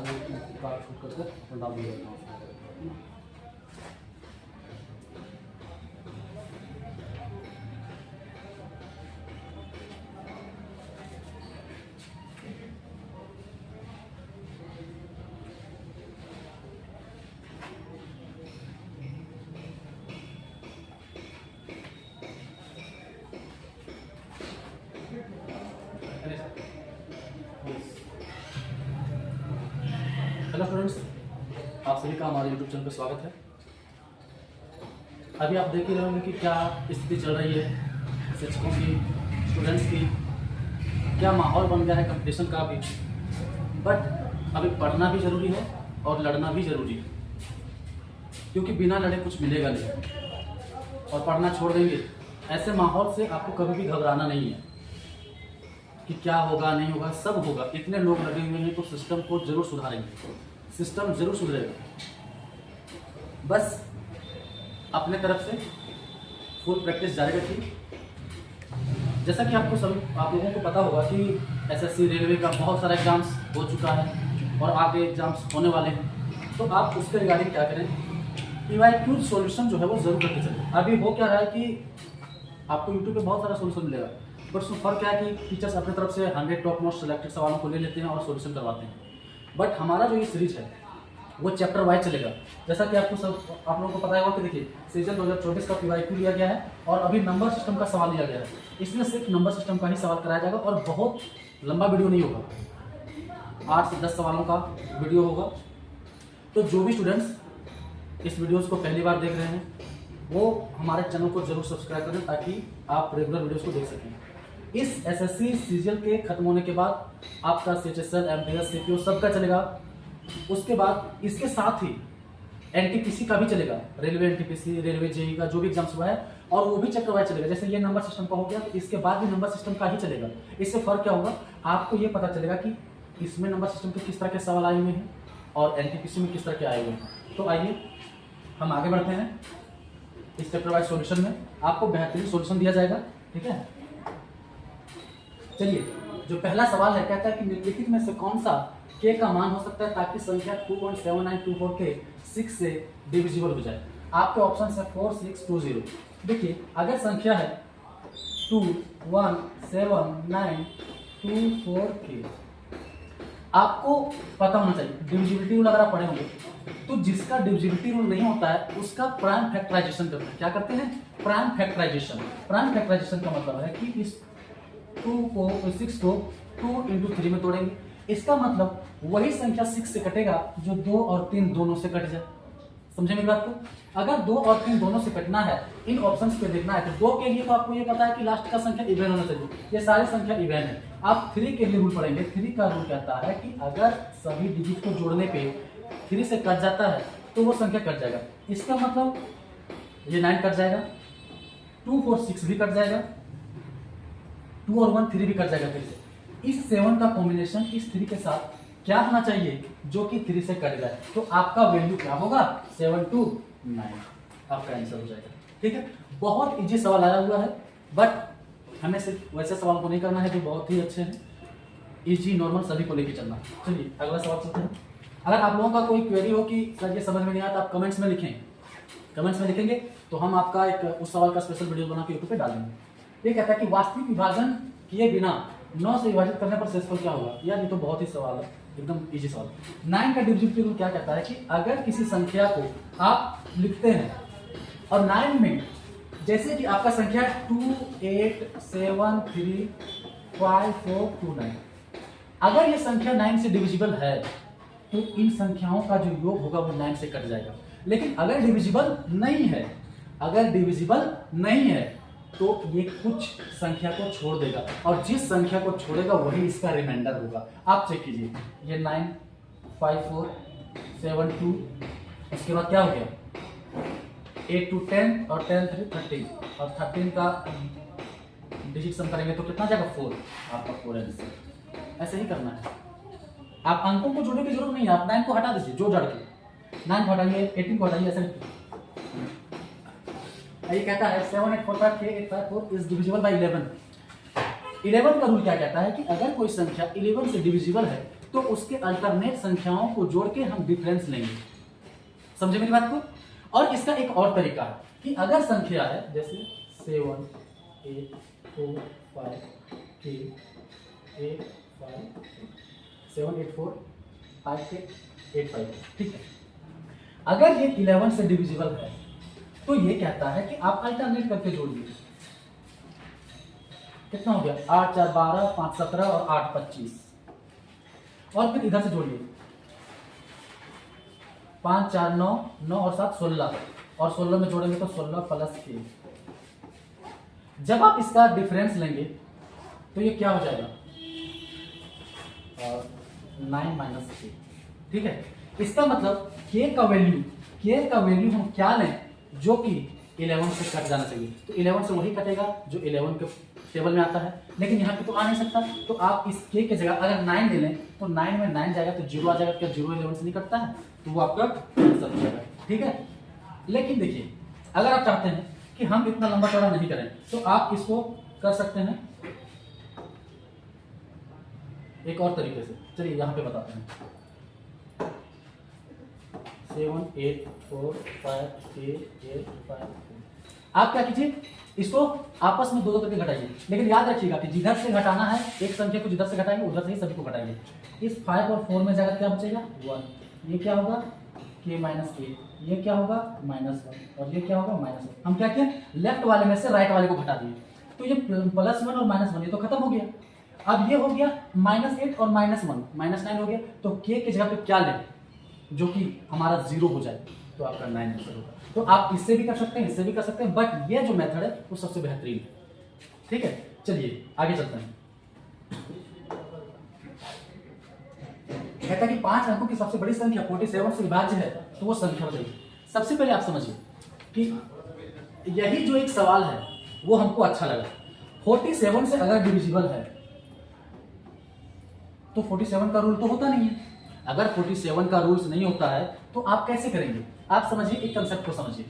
काट छूट करके डाल दिया। हेलो स्टूडेंट्स, आप सभी का हमारे यूट्यूब चैनल पर स्वागत है। अभी आप देख ही रहे होंगे कि क्या स्थिति चल रही है शिक्षकों की, स्टूडेंट्स की, क्या माहौल बन गया है कंपटीशन का भी। बट अभी पढ़ना भी ज़रूरी है और लड़ना भी ज़रूरी है, क्योंकि बिना लड़े कुछ मिलेगा नहीं। और पढ़ना छोड़ देंगे ऐसे माहौल से आपको कभी भी घबराना नहीं है कि क्या होगा नहीं होगा, सब होगा। इतने लोग लगे हुए हैं तो सिस्टम को जरूर सुधारेंगे, सिस्टम जरूर सुधरेगा। बस अपने तरफ से फुल प्रैक्टिस जारी रखिए। जैसा कि आप लोगों को पता होगा कि एसएससी रेलवे का बहुत सारा एग्जाम्स हो चुका है और आगे एग्जाम्स होने वाले हैं। तो आप उसके रिगार्डिंग क्या करें, पीवाईक्यू सॉल्यूशन जो है वो जरूर करके चलें। अभी हो क्या रहा है कि आपको यूट्यूब पे बहुत सारा सॉल्यूशन मिलेगा, बट उसमें फ़र्क क्या है कि टीचर्स अपनी तरफ से 100 टॉप मोस्ट सिलेक्टेड सवालों को ले लेते हैं और सॉल्यूशन करवाते हैं। बट हमारा जो ये सीरीज है वो चैप्टर वाइज चलेगा। जैसा कि आप लोगों को पता होगा कि देखिए सीजन 2024 का पीवाईक्यू लिया गया है और अभी नंबर सिस्टम का सवाल लिया गया है। इसमें सिर्फ नंबर सिस्टम का ही सवाल कराया जाएगा और बहुत लंबा वीडियो नहीं होगा, 8 से 10 सवालों का वीडियो होगा। तो जो भी स्टूडेंट्स इस वीडियोज़ को पहली बार देख रहे हैं वो हमारे चैनल को जरूर सब्सक्राइब करें ताकि आप रेगुलर वीडियोज़ को देख सकें। इस एसएससी सीजन के खत्म होने के बाद आपका सीएचएसएल, एमटीएस, सीपीओ सबका चलेगा। उसके बाद इसके साथ ही एनटीपीसी का भी चलेगा, रेलवे एनटीपीसी, रेलवे जेई का जो भी एग्जाम्स हुआ है, और वो भी चैप्टर वाइज चलेगा। जैसे ये नंबर सिस्टम का हो गया तो इसके बाद भी नंबर सिस्टम का ही चलेगा। इससे फर्क क्या होगा, आपको ये पता चलेगा कि इसमें नंबर सिस्टम के किस तरह के सवाल आए हुए हैं और एनटीपीसी में किस तरह के आए हुए हैं। तो आइए हम आगे बढ़ते हैं। इस चैप्टर वाइज सॉल्यूशन में आपको बेहतरीन सॉल्यूशन दिया जाएगा, ठीक है। चलिए, जो पहला सवाल है कहता है कि निम्नलिखित में से कौन सा k का मान हो सकता है ताकि संख्या 2.7924 के 6 से डिविजिबल हो जाए। आपके ऑप्शन है 4, 6, 2, 0। देखिए, अगर संख्या है 2, 1, 7, 9, 2, 4 k, आपको पता होना चाहिए डिविजिबिलिटी रूल। अगर आप पढ़े होंगे तो जिसका डिविजिबिलिटी रूल नहीं होता है उसका प्राइम फैक्टराइजेशन करते हैं। क्या करते हैं? Prime factorisation. प्राइम फैक्टराइजेशन का मतलब है कि इस 6 को 2 into 3 में तोड़ेंगे। इसका मतलब वही संख्या 6 से कटेगा जो 2 और 3 दोनों से कट जाए। समझे मेरी बात को? अगर 2 और 3 दोनों से कटना है, इन ऑप्शंस पे देखना है, तो 2 के लिए तो आपको ये पता है कि लास्ट का संख्या इवन होना चाहिए। ये सारी संख्या इवन है। आप 3 के लिए रूल पढ़ेंगे। 3 का रूल कहता है कि अगर सभी डिजिट को जोड़ने पे 3 से कट जाता है तो वो संख्या कट जाएगा। इसका मतलब ये 9 कट जाएगा, 2, 4, 6 भी कट जाएगा, 2 और 1 3 भी कट जाएगा। फिर से इस 7 का कॉम्बिनेशन इस 3 के साथ क्या होना चाहिए जो कि 3 से कट जाए। तो आपका वैल्यू क्या होगा? 7, 2, 9 आपका आंसर हो जाएगा, ठीक है। बहुत इजी सवाल आया हुआ है, बट हमें सिर्फ वैसे सवाल को नहीं करना है जो बहुत ही अच्छे हैं। इजी नॉर्मल सभी को लेके चलना। चलिए अगला सवाल चलते हैं। अगर आप लोगों का कोई क्वेरी हो कि सर ये समझ में नहीं आया तो आप कमेंट्स में लिखें। कमेंट्स में लिखेंगे तो हम आपका एक उस सवाल का स्पेशल वीडियो बना के यूट्यूब पे डालेंगे। ये कहता है कि वास्तविक विभाजन किए बिना 9 से विभाजित करने पर शेषफल क्या होगा। यार ये तो बहुत ही सवाल है, एकदम इजी सवाल। 9 का डिविजिबिलिटी रूल क्या कहता है कि अगर किसी संख्या को आप लिखते हैं और 9 में, जैसे कि आपका संख्या 2, 8, 7, 3, 5, 4, 2, 9, अगर ये संख्या 9 से डिविजिबल है तो इन संख्याओं का जो योग होगा वो 9 से कट जाएगा। लेकिन अगर डिविजिबल नहीं है, अगर डिविजिबल नहीं है तो ये कुछ संख्या को छोड़ देगा और जिस संख्या को छोड़ेगा वही इसका रिमाइंडर होगा। आप चेक कीजिए, ये 9, 5, 4, 7, 2, इसके बाद क्या हो गया 8 to 10 और 10, 3, 13 और 13 का डिजिट सम करेंगे तो कितना जाएगा 4। आपका 4 आंसर। ऐसे ही करना है। आप अंकों को जोड़ने की जरूरत नहीं है, आप 9 को हटा दीजिए, जो जड़ के 9 को हटाइए, 18 को हटाइए, ऐसे ये कहता है 7, 8, 4, 5, 3, 8, 5, 4 इज डिविजिबल बाय 11। 11 का रूल क्या कहता है कि अगर कोई संख्या 11 से डिविजिबल है तो उसके अल्टरनेट संख्याओं को जोड़ के हम डिफरेंस लेंगे। समझे मेरी बात को? और इसका एक और तरीका है कि अगर संख्या है जैसे 7 8 4 5 3 8 5 7 8 4 5 के 8 5, ठीक है। अगर ये 11 से डिविजिबल है तो ये कहता है कि आप अल्टरनेट करके जोड़िए। कितना हो गया? 8 4 12 5 17 और 8 25, और फिर इधर से जोड़िए 5 4 9 9 और 7 16, और 16 में जोड़ेंगे तो 16 प्लस के। जब आप इसका डिफरेंस लेंगे तो ये क्या हो जाएगा? 9 माइनस के, ठीक है। इसका मतलब के का वैल्यू हम क्या लें जो कि 11 से कट जाना चाहिए, तो 11 से वही कटेगा जो 11 के टेबल में आता है, लेकिन यहाँ पे तो आ नहीं सकता। तो आप इस के जगह अगर 9 ले लें तो 9 में 9 जाएगा तो 0 आ जाएगा। क्या 0 11 से नहीं कटता है? तो वो आपका आंसर हो जाएगा, ठीक है। लेकिन देखिए, अगर आप चाहते हैं कि हम इतना लंबा चौड़ा नहीं करें तो आप इसको कर सकते हैं एक और तरीके से। चलिए यहाँ पे बताते हैं। 7 8 4 5 3 8 5। आप क्या कीजिए, इसको आपस में दो करके घटाइए, लेकिन याद रखिएगा कि जिधर से घटाना है एक संख्या को जिधर से घटाएंगे उधर से ही सभी को घटाएंगे। इस 5 और 4 में जाकर क्या बचेगा? 1। ये क्या होगा? k माइनस के। ये क्या होगा? -1। और ये क्या होगा? -1। हम क्या किए? लेफ्ट वाले में से राइट वाले को घटा दिए, तो ये +1 और -1 ये तो खत्म हो गया। अब ये हो गया -8 और -1 -9 हो गया। तो k की जगह पे क्या लें जो कि हमारा 0 हो जाए? तो आपका 9 आंसर होगा। तो आप इससे भी कर सकते हैं, इससे भी कर सकते हैं, बट ये जो मेथड है वो सबसे बेहतरीन है, ठीक है। चलिए आगे चलते हैं। कहता है कि 5 अंकों की सबसे बड़ी संख्या 47 से विभाज्य है, तो वो संख्या बताइए। सबसे पहले आप समझिए कि यही जो एक सवाल है वो हमको अच्छा लगा। 47 से अगर डिविजिबल है तो 47 का रूल तो होता नहीं है। अगर 47 का रूल्स नहीं होता है तो आप कैसे करेंगे? आप समझिए, एक कंसेप्ट को समझिए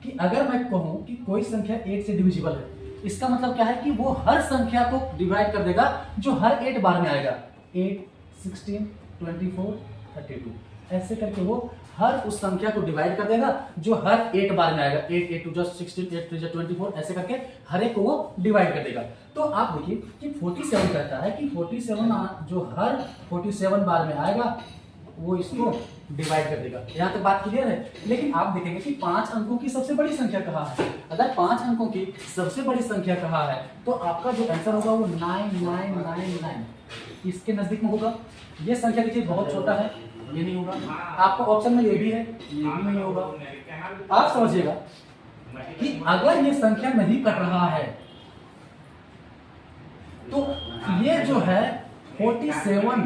कि अगर मैं कहूं कि कोई संख्या 8 से डिविजिबल है, इसका मतलब क्या है कि वो हर संख्या को डिवाइड कर देगा जो हर 8 बार में आएगा। 8 16 24 32 ऐसे करके वो हर उस संख्या को डिवाइड कर देगा जो हर 8 बार में आएगा। 8 8 2 जा 16 8 3 जा 24 ऐसे करके हर एक को वो डिवाइड कर देगा। तो आप देखिए कि 47 कहता है कि 47 जो हर 47 बार में आएगा वो इसको डिवाइड कर देगा। यहाँ तक बात क्लियर है। लेकिन आप देखेंगे कि 5 अंकों की सबसे बड़ी संख्या कहाँ है। अगर 5 अंकों की सबसे बड़ी संख्या कहाँ है तो आपका जो आंसर होगा वो 9999 इसके नजदीक में होगा। ये संख्या देखिए बहुत छोटा है, ये नहीं होगा। आपको ऑप्शन में ये भी है, ये भी नहीं होगा। आप समझिएगा कि अगर ये संख्या नहीं कट रहा है तो ये जो है 47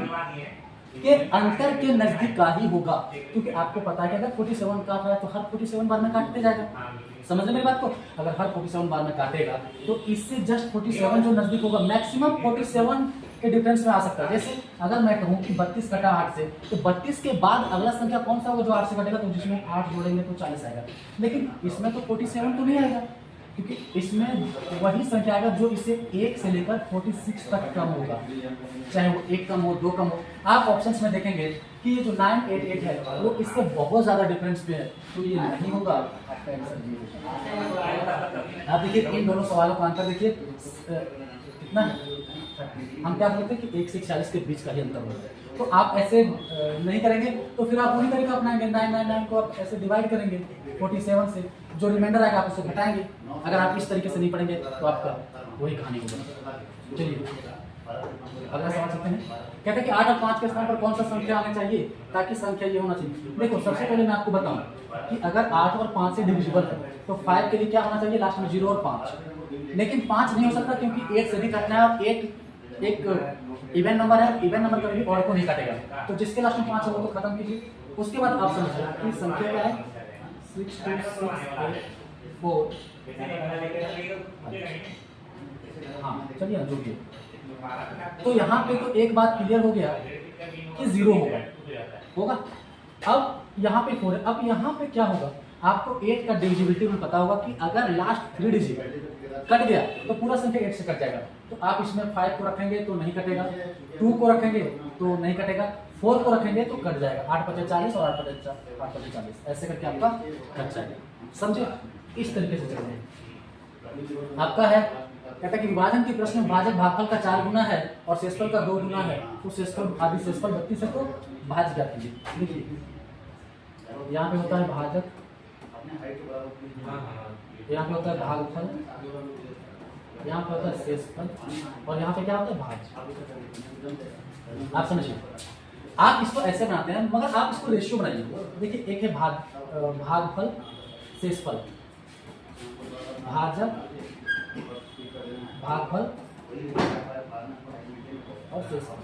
के अंतर के नजदीक का ही होगा, क्योंकि आपको पता है कि अगर 47 काट रहा है तो हर 47 बार में काटते जाएगा। समझ मेरी बात को? अगर हर 47 बार में काटेगा तो इससे जस्ट 47 जो नजदीक होगा, मैक्सिमम 47 के डिफरेंस में आ सकता है। जैसे अगर मैं कहूं कि 32 कटा 8 से, तो 32 के बाद अगला संख्या कौन सा होगा जो 8 से कटेगा? तो जिसमें 8 जोड़ेंगे तो 40 आएगा। लेकिन इसमें तो 47 तो नहीं आएगा, क्योंकि इसमें वही संख्या आएगा जो इससे 1 से लेकर 46 तक कम होगा, चाहे वो 1 कम हो 2 कम हो। आप ऑप्शंस में देखेंगे कि ये जो 988 है वो इससे बहुत ज्यादा डिफरेंस पे है, तो ये नहीं होगा। आपका आंसर ये। आप देखिए इन दोनों सवालों का आंसर देखिए कितना है। हम क्या बोलते हैं कि 1 से 46 के बीच का ही अंतर होगा। तो आप ऐसे नहीं करेंगे तो फिर आप वही तरीका अपनाएंगे। 999 को आप ऐसे डिवाइड करेंगे 47 से, जो रिमाइंडर आएगा आप उसे घटाएंगे। अगर आप इस तरीके से नहीं पढ़ेंगे तो आपका वही कहानी होगा। चलिए अगला सवाल सकते हैं। कहते हैं कि 8 और 5 के स्थान पर कौन सा संख्या आना चाहिए ताकि संख्या ये होना चाहिए। देखो सबसे पहले मैं आपको बताऊं कि अगर 8 और 5 से डिविजिबल है तो 5 के लिए क्या होना चाहिए? लास्ट में 0 और 5। लेकिन 5 नहीं हो सकता क्योंकि 8 से भी काटना है और 8 एक इवन नंबर है, इवन नंबर कभी और को नहीं काटेगा। तो जिसके लास्ट में 5 है वो तो खत्म कीजिए। उसके बाद आप समझिए कि संख्या क्या है? 6 2 6 8 4। हाँ चलिए जोड़िए। तो यहाँ पे तो एक बात क्लियर हो गया कि 0 होगा। अब यहाँ पे 4 है। अब यहाँ पे क्या होगा? आपको 8 का डिविजिबिलिटी में पता होगा कि अगर लास्ट 3 डिजिट कट गया तो पूरा संख्या 8 से कट जाएगा। तो आप इसमें 5 को रखेंगे तो नहीं कटेगा, 2 को रखेंगे तो नहीं कटेगा, 4 को रखेंगे तो कट जाएगा। 8 × 40 और 8 × 40, ऐसे करके आपका कट जाएगा। समझे? इस तरीके से चलेंगे। आपका है कहता है कि विभाजन के प्रश्न में भाजक भागफल का 4 गुना है और शेषफल का 2 गुना है, तो शेषफल आदि शेषफल 32 है तो भाज्य क्या कीजिए। देखिए यहाँ पे होता है भाजक, यहाँ पे होता है भागफल, यहाँ पे होता है शेषफल और यहाँ पे क्या होता है भाज्य। आप समझिए, आप इसको ऐसे बनाते हैं मगर आप इसको रेशियो बनाइए। देखिए एक है भागफल, शेषफल, भाजक, भागफल और शेषफल।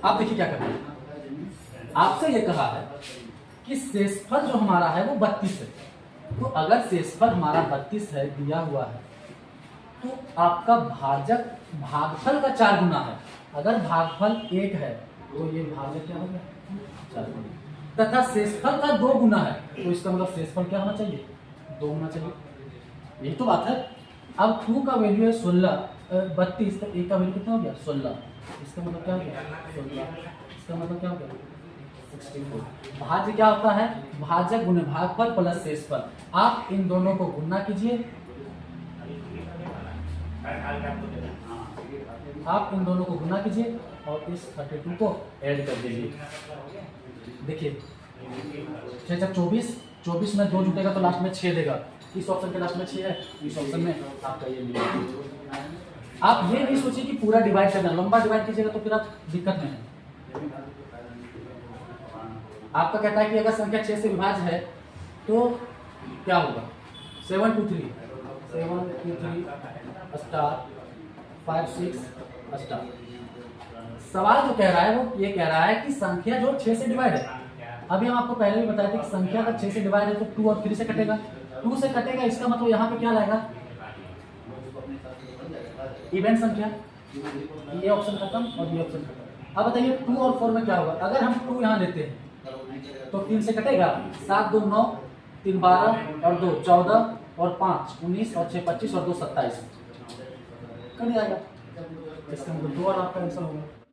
आप देखिए क्या करते हैं, आपसे ये कहा है कि शेषफल जो हमारा है वो 32 है। तो अगर शेषफल हमारा 32 है दिया हुआ है तो आपका भाजक भागफल का 4 गुना है। अगर भागफल 1 है तो ये भाजक क्या हो गया 4 गुना, तथा शेषफल का 2 गुना है तो इसका मतलब शेषफल क्या होना चाहिए 2 होना चाहिए। यही तो बात है। अब 2 का वैल्यू है 16, 32 तो 1 का वैल्यू कितना हो गया 16, इसका मतलब क्या हो गया 16, इसका मतलब क्या हो गया 64। भाज्य क्या होता है भाजक गुने भागफल प्लस शेषफल। आप इन दोनों को गुणा कीजिए, आप इन दोनों को गुणा कीजिए और इस 32 को ऐड कर दीजिए। देखिए 6 × 24, 24 में 2 जुटेगा तो लास्ट में 6 देगा। इस ऑप्शन के लास्ट में 6 है, इस ऑप्शन में आपका ये मिलेगा। आप ये नहीं सोचिए कि पूरा डिवाइड करना, लंबा डिवाइड कीजिएगा तो फिर आप दिक्कत में है। आपका कहता है कि अगर संख्या 6 से विभाज्य है तो क्या होगा 7 2 3 स्टार 5 6 स्टार। सवाल जो कह रहा है वो ये कह रहा है कि संख्या जो 6 से डिवाइड है, अभी हम आपको पहले भी बताए थे कि संख्या अगर 6 से डिवाइड है तो 2 और 3 से कटेगा, 2 से कटेगा, इसका मतलब यहाँ पे क्या लाएगा इवेंट संख्या। ये ऑप्शन खत्म और ये ऑप्शन खत्म। अब बताइए 2 और 4 में क्या होगा। अगर हम 2 यहाँ लेते हैं तो 3 से कटेगा, 7 2 9, 3 12 और 2 14 और 5 19 और 6 25 और 2 27 कट जाएगा। इसका मतलब 2 और आपका आंसर होगा।